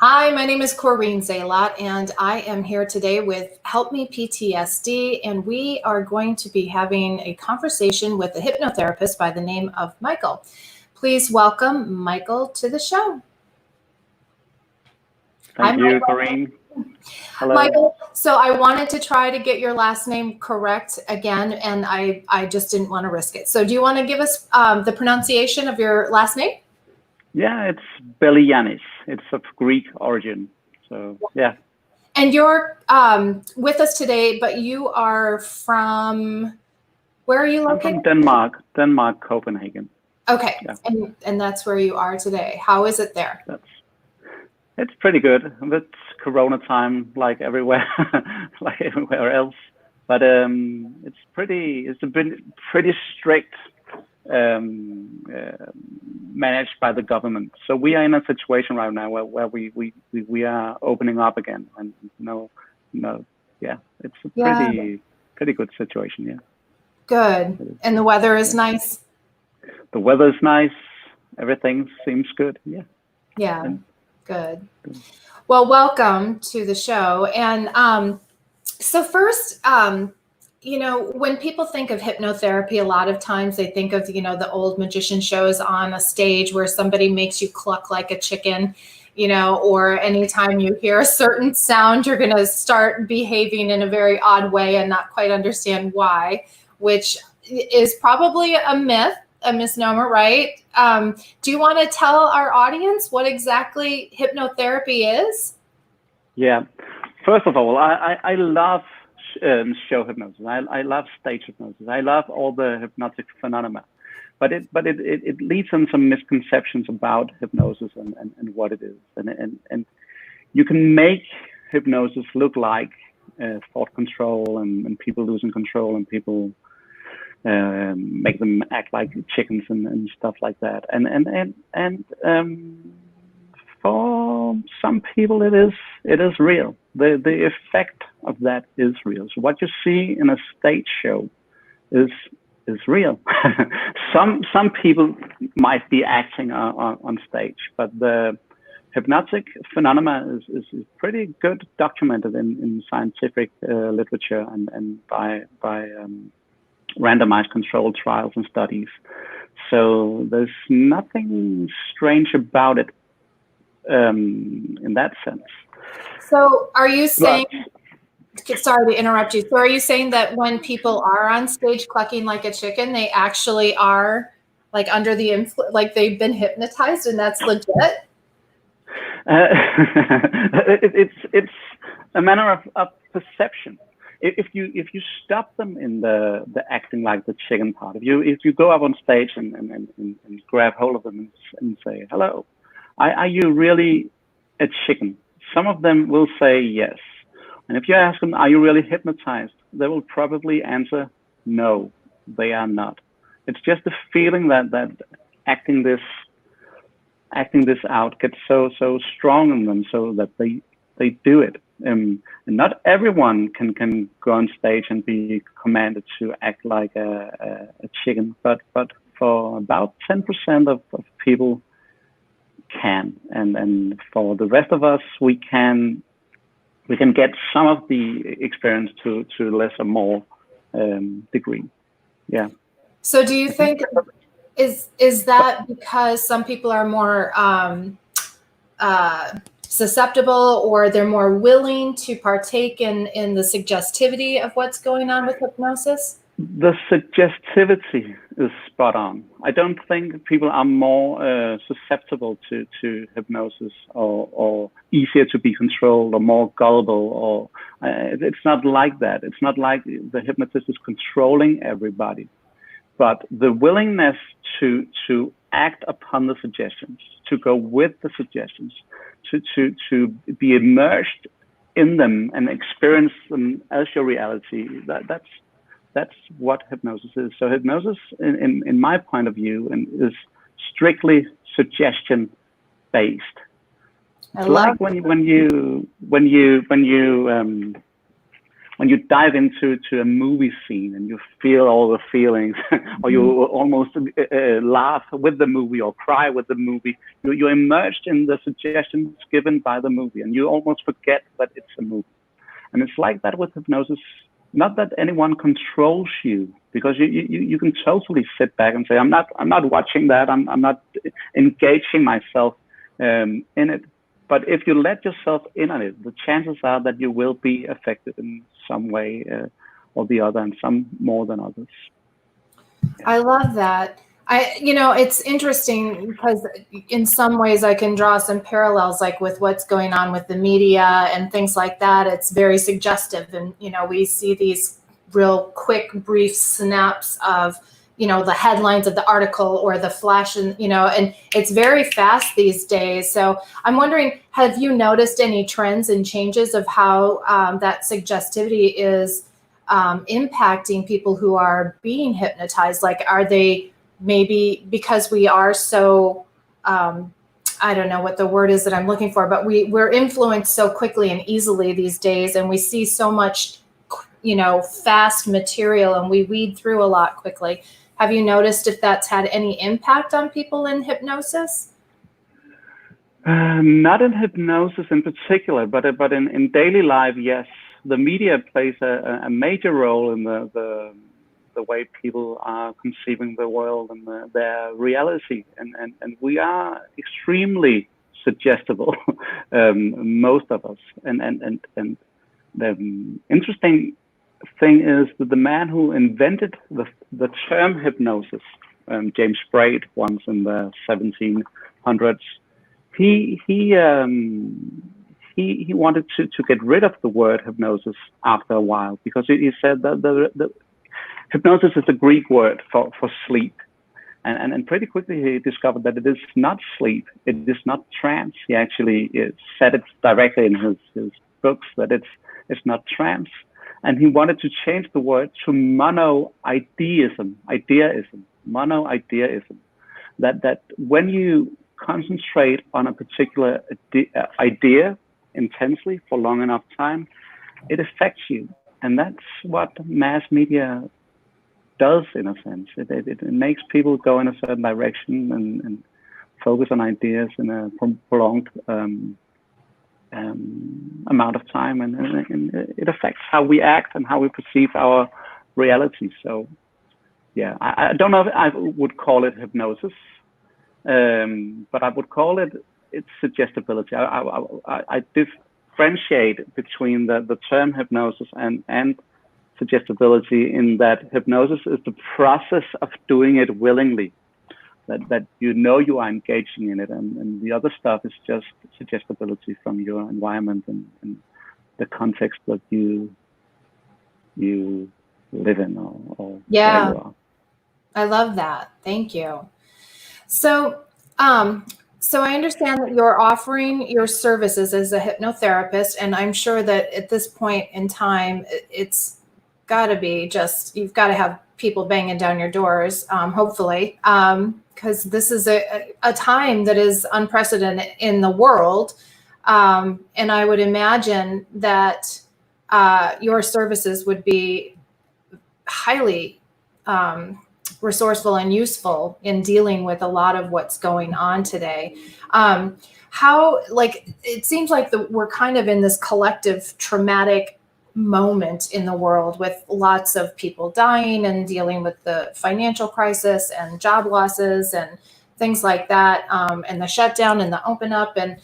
Hi, my name is Corrine Zaylot, and I am here today with Help Me PTSD, and we are going to be having a conversation with a hypnotherapist by the name of Michael. Please welcome Michael to the show. Thank you, Corrine. Hello. Michael, so I wanted to try to get your last name correct again, and I just didn't want to risk it. So do you want to give us the pronunciation of your last name? Yeah, it's Belianis. It's of Greek origin. So, yeah. And you're with us today, but you are from, where are you located? I'm from Denmark, Copenhagen. Okay, yeah. and that's where you are today. How is it there? It's pretty good. It's Corona time, like everywhere, like everywhere else. But it's been pretty strict, managed by the government. So we are in a situation right now where we are opening up again, and it's a pretty good situation. Yeah. Good. And the weather is nice. The weather is nice. Everything seems good. Yeah. Yeah. Good. Well, welcome to the show. And so first, when people think of hypnotherapy, a lot of times they think of, the old magician shows on a stage where somebody makes you cluck like a chicken, or anytime you hear a certain sound, you're going to start behaving in a very odd way and not quite understand why, which is probably a myth, a misnomer, right? Do you want to tell our audience what exactly hypnotherapy is? Yeah. First of all, I love show hypnosis. I love stage hypnosis. I love all the hypnotic phenomena, but it leads in some misconceptions about hypnosis and what it is. And you can make hypnosis look like thought control and people losing control and people make them act like chickens and stuff like that. And for some people it is real. The effect of that is real. So what you see in a stage show is real. some people might be acting on stage, but the hypnotic phenomena is pretty good documented in scientific literature and by randomized controlled trials and studies. So there's nothing strange about it in that sense. So are you saying, sorry to interrupt you, so are you saying that when people are on stage clucking like a chicken, they actually are like under the influence, like they've been hypnotized, and that's legit? It's a matter of perception. If you stop them in the acting like the chicken part, if you go up on stage and grab hold of them and say, hello, are you really a chicken? Some of them will say yes. And if you ask them, are you really hypnotized? They will probably answer, no, they are not. It's just the feeling that acting this out gets so strong in them, so that they do it. And not everyone can go on stage and be commanded to act like a chicken, but for about 10% of people can, and for the rest of us, we can get some of the experience to less or more degree. Yeah. So do you think is that because some people are more susceptible, or they're more willing to partake in the suggestivity of what's going on with hypnosis? The suggestivity is spot on. I don't think people are more susceptible to hypnosis or easier to be controlled or more gullible, or it's not like that. It's not like the hypnotist is controlling everybody, but the willingness to act upon the suggestions, to go with the suggestions, to be immersed in them and experience them as your reality. That's what hypnosis is. So hypnosis, in my point of view, is strictly suggestion based. It's like when you when you dive into a movie scene and you feel all the feelings, or you almost laugh with the movie or cry with the movie, you're immersed in the suggestions given by the movie, and you almost forget that it's a movie. And it's like that with hypnosis. Not that anyone controls you, because you can totally sit back and say, I'm not watching that. I'm not engaging myself in it. But if you let yourself in on it, the chances are that you will be affected in some way or the other, and some more than others. I love that. It's interesting because in some ways I can draw some parallels, like with what's going on with the media and things like that. It's very suggestive. And, we see these real quick, brief snaps of, the headlines of the article or the flash, and, and it's very fast these days. So I'm wondering, have you noticed any trends and changes of how that suggestivity is impacting people who are being hypnotized? Like, are they maybe because we are so, I don't know what the word is that I'm looking for, but we're influenced so quickly and easily these days, and we see so much, fast material, and we weed through a lot quickly. Have you noticed if that's had any impact on people in hypnosis? Not in hypnosis in particular, but in daily life, yes. The media plays a major role in the way people are conceiving the world and their reality, and we are extremely suggestible, most of us. And the interesting thing is that the man who invented the term hypnosis, James Braid, once in the 1700s, he wanted to get rid of the word hypnosis after a while, because he said that the hypnosis is the Greek word for sleep. And pretty quickly he discovered that it is not sleep, it is not trance. He actually said it directly in his books, that it's not trance. And he wanted to change the word to monoideism, monoideism. That when you concentrate on a particular idea intensely for long enough time, it affects you. And that's what mass media does, in a sense. It makes people go in a certain direction and focus on ideas in a prolonged amount of time, and it affects how we act and how we perceive our reality. So, yeah, I don't know if I would call it hypnosis, but I would call it's suggestibility. I differentiate between the term hypnosis and suggestibility, in that hypnosis is the process of doing it willingly, that you are engaging in it, and the other stuff is just suggestibility from your environment and the context that you live in, or where you are. I love that. Thank you. So, so I understand that you're offering your services as a hypnotherapist, and I'm sure that at this point in time, it's got to be you've got to have people banging down your doors, hopefully, because this is a time that is unprecedented in the world. And I would imagine that your services would be highly resourceful and useful in dealing with a lot of what's going on today. It seems like we're kind of in this collective traumatic moment in the world, with lots of people dying and dealing with the financial crisis and job losses and things like that, and the shutdown and the open up. And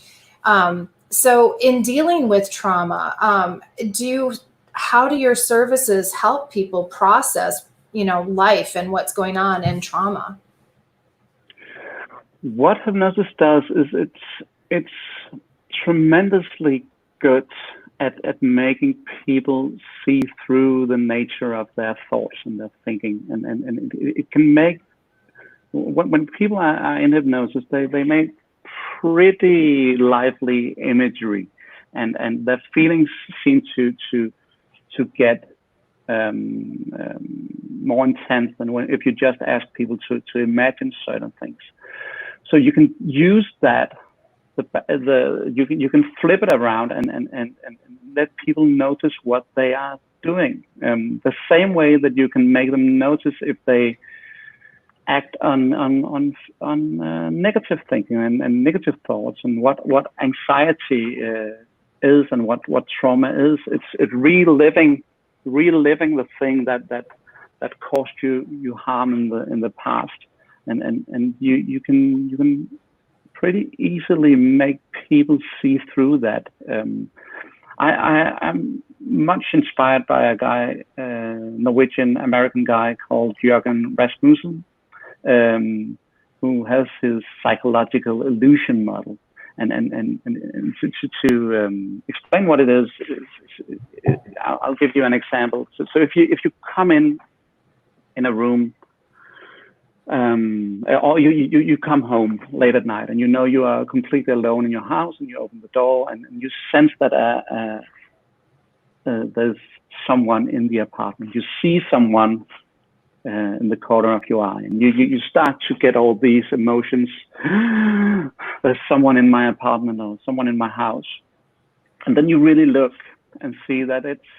so in dealing with trauma, how do your services help people process life and what's going on in trauma? What hypnosis does is it's tremendously good at making people see through the nature of their thoughts and their thinking, and it can make, when people are in hypnosis, they make pretty lively imagery, and their feelings seem to get more intense than if you just ask people to imagine certain things. So you can use that, you can flip it around and let people notice what they are doing. The same way that you can make them notice if they act on negative thinking and negative thoughts, and what anxiety is and what trauma is. It's reliving the thing that caused you harm in the past, and you can pretty easily make people see through that. I'm much inspired by a guy, Norwegian American guy called Jørgen Rasmussen, who has his psychological illusion model, and to explain what it is, I'll give you an example. So if you come in a room, or you come home late at night, and you know you are completely alone in your house, and you open the door, and you sense that there's someone in the apartment. You see someone in the corner of your eye, and you start to get all these emotions. There's someone in my apartment, or someone in my house, and then you really look and see that it's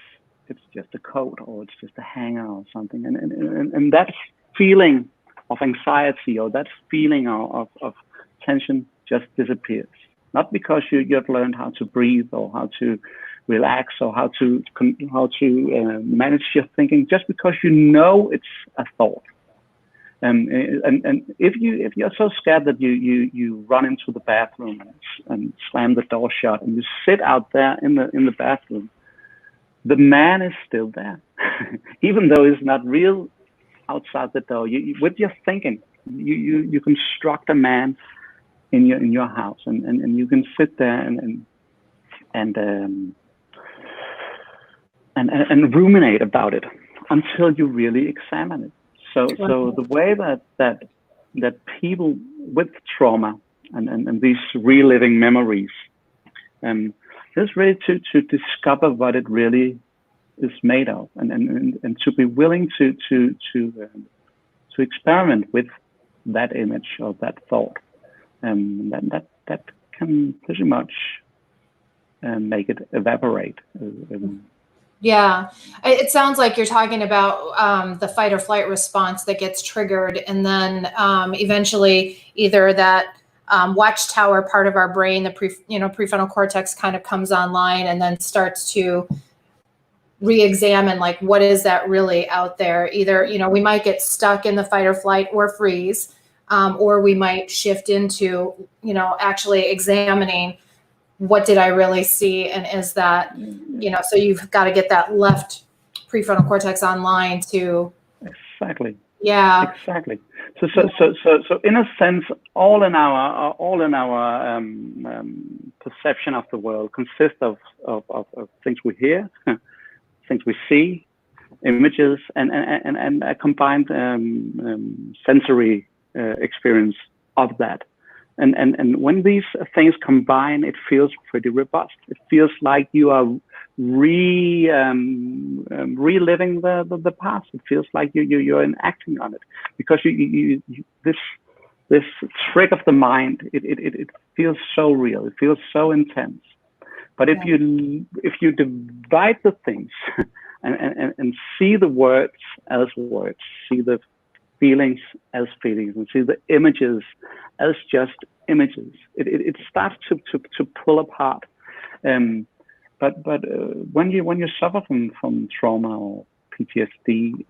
just a coat, or it's just a hanger or something, and that feeling of anxiety, or that feeling of tension just disappears. Not because you have learned how to breathe, or how to relax, or how to manage your thinking, just because you know it's a thought. And if you're so scared that you run into the bathroom and slam the door shut, and you sit out there in the bathroom, the man is still there, even though he's not real outside the door. With your thinking, you construct a man in your house, and you can sit there and ruminate about it until you really examine it. So the way that people with trauma and these reliving memories, is really to discover what it really is made of, and to be willing to experiment with that image or that thought, that can pretty much make it evaporate. Yeah, it sounds like you're talking about the fight or flight response that gets triggered, and then eventually either that watchtower part of our brain, the prefrontal cortex, kind of comes online and then starts to re-examine, like, what is that really out there? Either, we might get stuck in the fight or flight or freeze, or we might shift into, actually examining, what did I really see? And is that, so you've got to get that left prefrontal cortex online to. Exactly. Yeah. Exactly. So in a sense, all in our perception of the world consists of things we hear, things we see, images, and a combined sensory experience of that. And when these things combine, it feels pretty robust. It feels like you are reliving the past. It feels like you're enacting on it, because you this trick of the mind. It feels so real. It feels so intense. But if you divide the things and see the words as words, see the feelings as feelings, and see the images as just images, it starts to pull apart. But when you suffer from trauma or PTSD,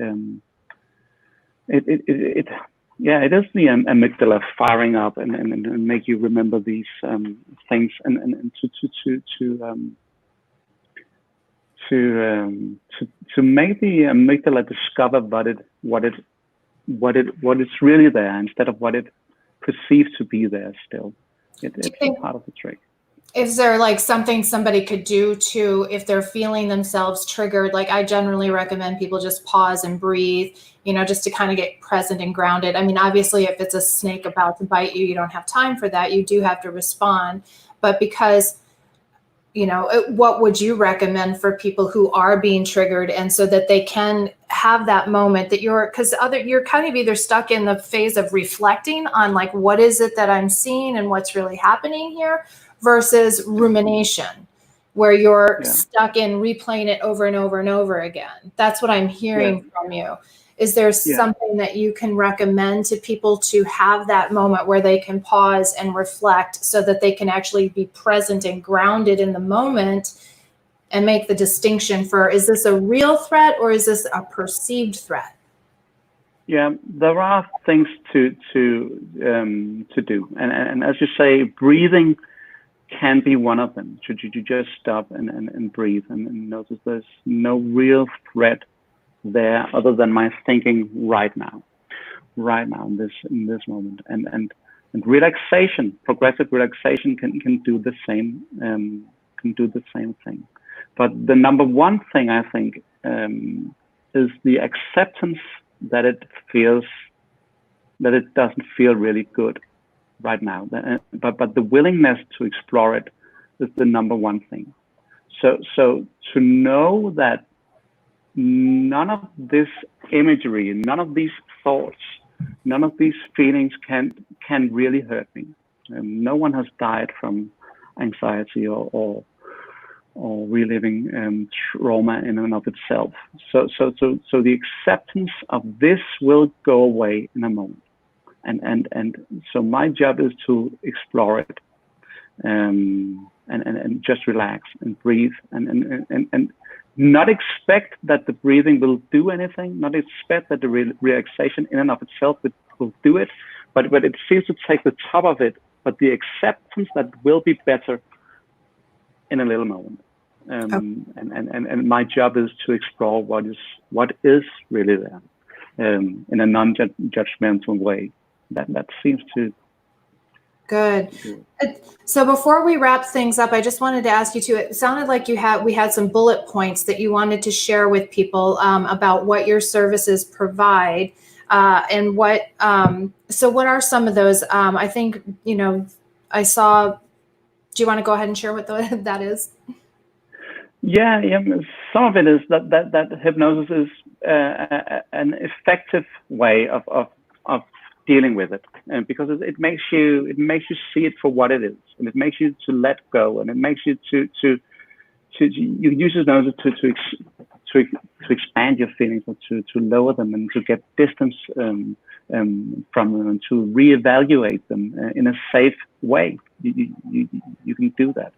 it is the amygdala firing up and make you remember these things, and to make the amygdala discover what it's really there, instead of what it perceived to be there. Still, it's a part of the trick. Is there like something somebody could do to, if they're feeling themselves triggered? Like, I generally recommend people just pause and breathe, just to kind of get present and grounded. I mean, obviously, if it's a snake about to bite you, you don't have time for that. You do have to respond. But because, what would you recommend for people who are being triggered, and so that they can have that moment that you're kind of either stuck in the phase of reflecting on, like, what is it that I'm seeing and what's really happening here, versus rumination, where you're stuck in replaying it over and over and over again. That's what I'm hearing from you. Is there something that you can recommend to people to have that moment where they can pause and reflect so that they can actually be present and grounded in the moment and make the distinction for, is this a real threat or is this a perceived threat? Yeah, there are things to do, and as you say, breathing can be one of them. Should you just stop and breathe and notice there's no real threat there other than my thinking right now in this moment, and relaxation, progressive relaxation can do the same thing. But the number one thing I think is the acceptance that it doesn't feel really good right now, but the willingness to explore it is the number one thing. So to know that none of this imagery, none of these thoughts, none of these feelings can really hurt me. No one has died from anxiety or reliving trauma in and of itself. So the acceptance of this will go away in a moment, and so my job is to explore it, and just relax and breathe, and not expect that the breathing will do anything, not expect that the relaxation in and of itself will do it, but it seems to take the top of it. But the acceptance that will be better in a little moment, and my job is to explore what is really there, in a non-judgmental way. That seems to. Good. So before we wrap things up, I just wanted to ask you too. It sounded like we had some bullet points that you wanted to share with people about what your services provide, and what. So what are some of those? I think I saw. Do you want to go ahead and share what that is? Yeah. Some of it is that hypnosis is an effective way of dealing with it, and because it makes you see it for what it is, and it makes you to let go, and it makes you to you use hypnosis to expand your feelings, or to lower them, and to get distance from them, and to reevaluate them in a safe way. You can do that.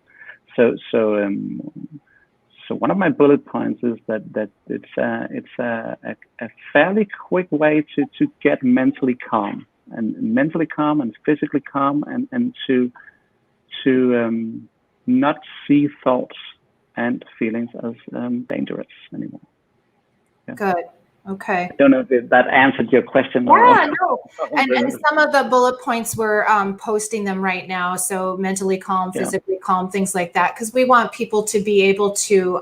So one of my bullet points is that it's a fairly quick way to get mentally calm and physically calm, and to not see thoughts and feelings as dangerous anymore. Yeah. Good. Okay. I don't know if that answered your question. Yeah, no. And some of the bullet points, we're posting them right now. So mentally calm, physically calm, things like that. Because we want people to be able to,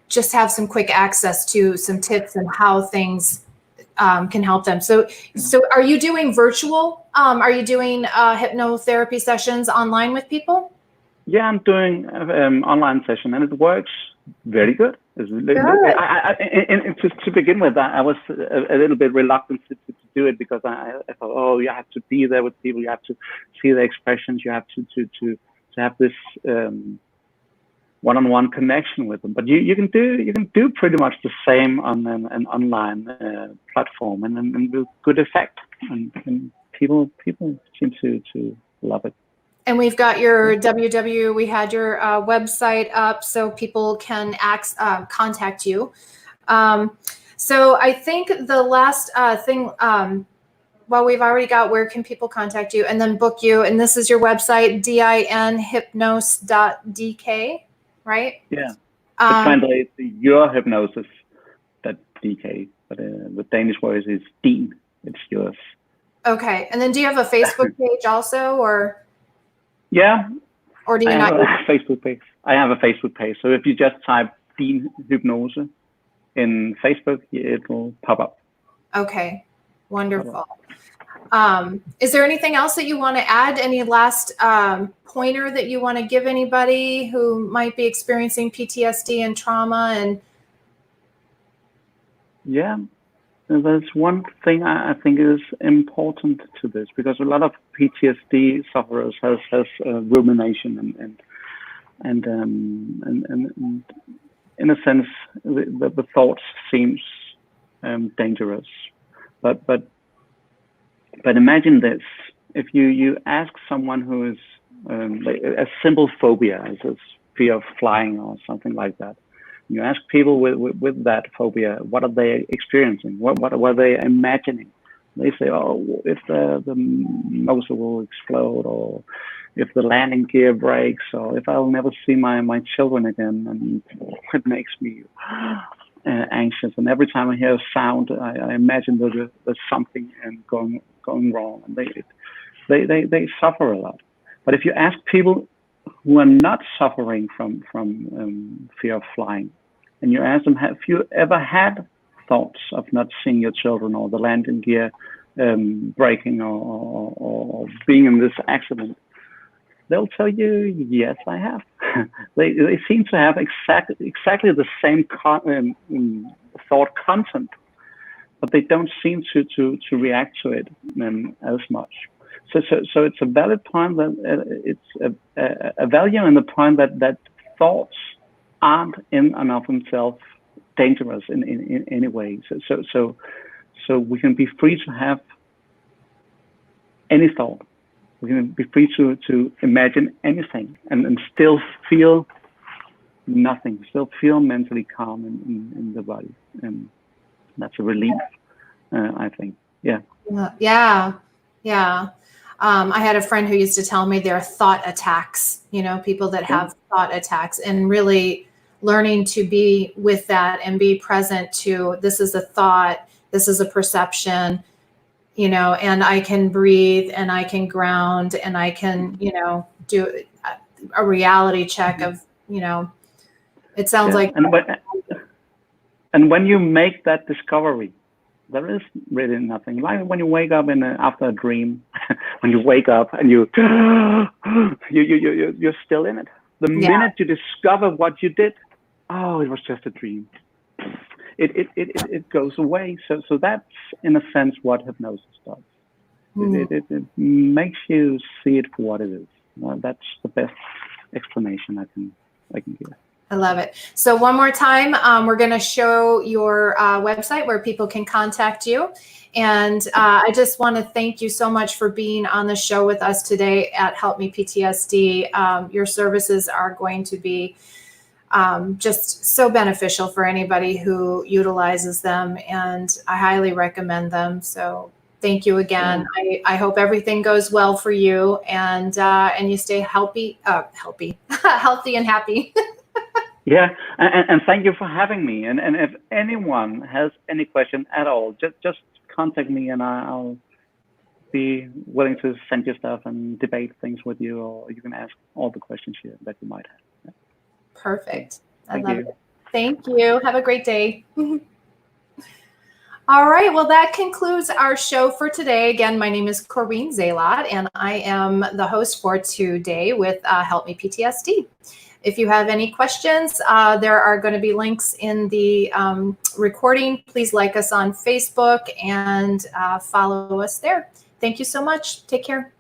just have some quick access to some tips and how things can help them. So are you doing virtual? Are you doing hypnotherapy sessions online with people? Yeah, I'm doing online session, and it works very good. To begin with, I was a little bit reluctant to do it, because I thought, you have to be there with people, you have to see the expressions, you have to have this one-on-one connection with them. But you can do pretty much the same on an online platform, and with good effect, and people seem to love it. And we've got your we had your website up so people can contact you. So I think the last thing, we've already got where can people contact you and then book you. And this is your website, dinhypnos.dk, right? Yeah. It translates to your hypnosis.dk, but the Danish word is din. It's yours. Okay. And then do you have a Facebook page also, or? Yeah. Or do you not? Facebook page. I have a Facebook page. So if you just type Din Hypnose in Facebook, it will pop up. Okay. Wonderful. Is there anything else that you want to add? Any last pointer that you want to give anybody who might be experiencing PTSD and trauma? And yeah. There's one thing I think is important to this, because a lot of PTSD sufferers has rumination and in a sense, the thoughts seems dangerous, but imagine this: if you ask someone who is like a simple phobia, as a fear of flying or something like that, you ask people with that phobia, what are they experiencing? What are they imagining? They say, oh, if the motor will explode, or if the landing gear breaks, or if I'll never see my children again, and it makes me anxious. And every time I hear a sound, I imagine there's something going wrong, and they suffer a lot. But if you ask people who are not suffering from fear of flying, and you ask them, have you ever had thoughts of not seeing your children, or the landing gear breaking, or being in this accident? They'll tell you, yes, I have. they seem to have exactly the same thought content, but they don't seem to react to it as much. So it's a valid point that it's a value in the point that thoughts aren't in and of themselves dangerous in any way. So we can be free to have any thought. We can be free to imagine anything and still feel nothing, still feel mentally calm in the body. And that's a relief, I think. Yeah. Yeah. I had a friend who used to tell me there are thought attacks, people that have thought attacks, and really learning to be with that and be present to, this is a thought, this is a perception, and I can breathe and I can ground and I can, do a reality check of, it sounds like. And when you make that discovery, there is really nothing. Like when you wake up after a dream, when you wake up and you're still in it. The minute you discover what you did, oh, it was just a dream. It goes away. So that's in a sense what hypnosis does. It makes you see it for what it is. That's the best explanation I can give. I love it. So one more time, we're going to show your website where people can contact you. And I just want to thank you so much for being on the show with us today at Help Me PTSD. Your services are going to be just so beneficial for anybody who utilizes them, and I highly recommend them. So thank you again. I hope everything goes well for you, and you stay healthy and happy. Yeah, and thank you for having me. And if anyone has any question at all, just contact me, and I'll be willing to send you stuff and debate things with you, or you can ask all the questions here that you might have. Yeah. Perfect. Thank you. Thank you. Have a great day. All right. Well, that concludes our show for today. Again, my name is Corrine Zalot, and I am the host for today with Help Me PTSD. If you have any questions, there are going to be links in the recording. Please like us on Facebook and follow us there. Thank you so much. Take care.